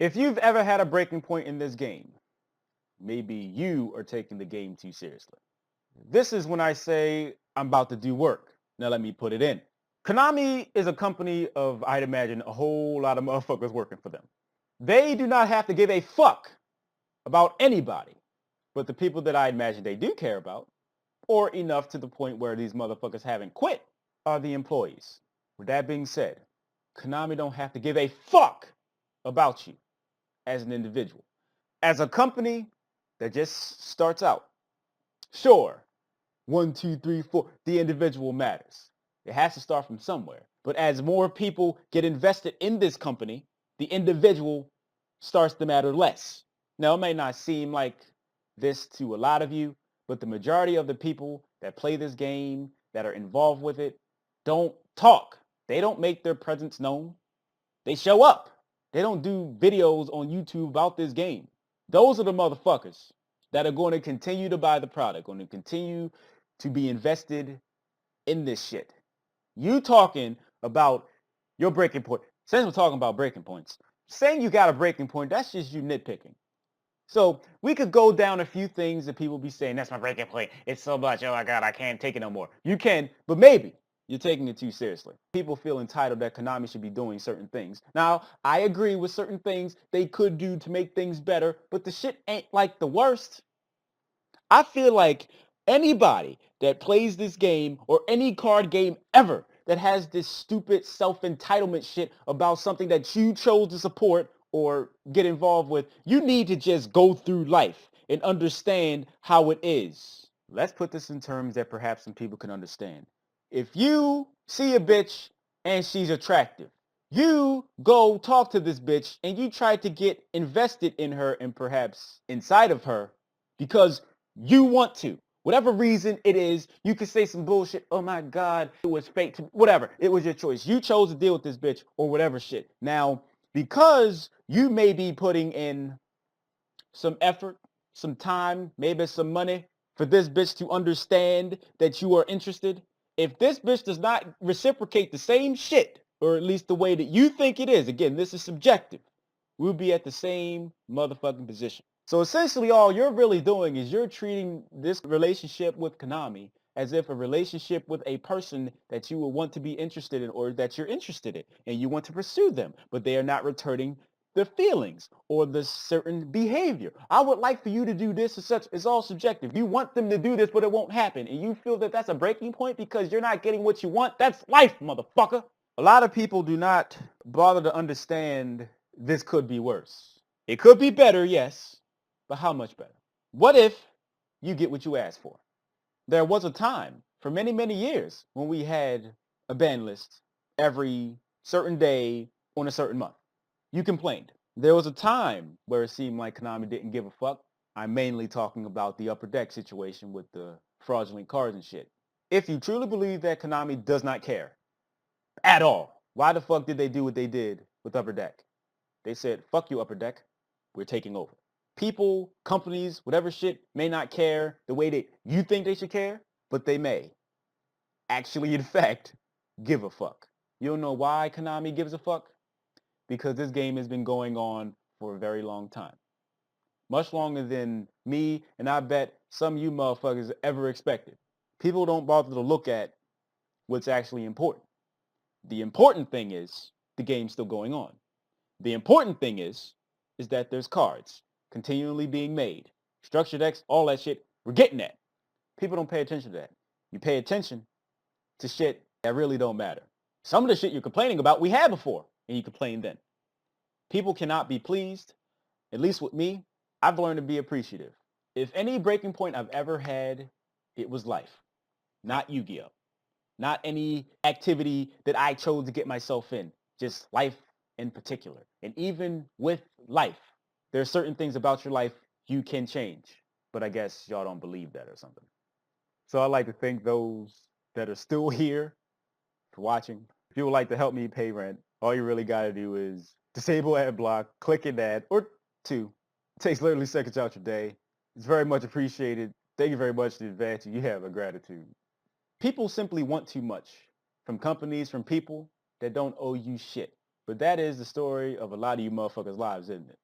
If you've ever had a breaking point in this game, maybe you are taking the game too seriously. This is when I say I'm about to do work. Now let me put it in. Konami is a company of, I'd imagine, a whole lot of motherfuckers working for them. They do not have to give a fuck about anybody, but the people that I imagine they do care about, or enough to the point where these motherfuckers haven't quit, are the employees. With that being said, Konami don't have to give a fuck about you as an individual. As a company that just starts out, sure, one, two, three, four, the individual matters. It has to start from somewhere. But as more people get invested in this company, the individual starts to matter less. Now, it may not seem like this to a lot of you, but the majority of the people that play this game, that are involved with it, don't talk. They don't make their presence known. They show up. They don't do videos on YouTube about this game. Those are the motherfuckers that are going to continue to buy the product, going to continue to be invested in this shit. You talking about your breaking point. Since we're talking about breaking points, saying you got a breaking point, that's just you nitpicking. So we could go down a few things that people be saying, that's my breaking point. It's so much. Oh my God, I can't take it no more. You can, but maybe you're taking it too seriously. People feel entitled that Konami should be doing certain things. Now, I agree with certain things they could do to make things better, but the shit ain't like the worst. I feel like anybody that plays this game or any card game ever that has this stupid self-entitlement shit about something that you chose to support or get involved with, you need to just go through life and understand how it is. Let's put this in terms that perhaps some people can understand. If you see a bitch and she's attractive, you go talk to this bitch and you try to get invested in her and perhaps inside of her because you want to. Whatever reason it is, you could say some bullshit. Oh my God, it was fake. Whatever. It was your choice. You chose to deal with this bitch or whatever shit. Now, because you may be putting in some effort, some time, maybe some money for this bitch to understand that you are interested, if this bitch does not reciprocate the same shit, or at least the way that you think it is, again, this is subjective, we'll be at the same motherfucking position. So essentially all you're really doing is you're treating this relationship with Konami as if a relationship with a person that you would want to be interested in or that you're interested in and you want to pursue them, but they are not returning the feelings or the certain behavior. I would like for you to do this or such. It's all subjective. You want them to do this, but it won't happen. And you feel that that's a breaking point because you're not getting what you want. That's life, motherfucker. A lot of people do not bother to understand this could be worse. It could be better, yes, but how much better? What if you get what you asked for? There was a time for many, many years when we had a ban list every certain day on a certain month. You complained. There was a time where it seemed like Konami didn't give a fuck. I'm mainly talking about the upper deck situation with the fraudulent cards and shit. If you truly believe that Konami does not care at all, why the fuck did they do what they did with upper deck? They said, fuck you, upper deck. We're taking over. People, companies, whatever shit may not care the way that you think they should care, but they may actually, in fact, give a fuck. You don't know why Konami gives a fuck? Because this game has been going on for a very long time. Much longer than me and I bet some of you motherfuckers ever expected. People don't bother to look at what's actually important. The important thing is the game's still going on. The important thing is that there's cards continually being made. Structured X, all that shit, we're getting that. People don't pay attention to that. You pay attention to shit that really don't matter. Some of the shit you're complaining about, we had before, and you complained then. People cannot be pleased. At least with me, I've learned to be appreciative. If any breaking point I've ever had, it was life, not Yu-Gi-Oh. Not any activity that I chose to get myself in, just life in particular. And even with life, there are certain things about your life you can change. But I guess y'all don't believe that or something. So I'd like to thank those that are still here for watching. If you would like to help me pay rent, all you really got to do is disable ad block, click an ad, or two. It takes literally seconds out your day. It's very much appreciated. Thank you very much in advance. You have a gratitude. People simply want too much from companies, from people that don't owe you shit. But that is the story of a lot of you motherfuckers' lives, isn't it?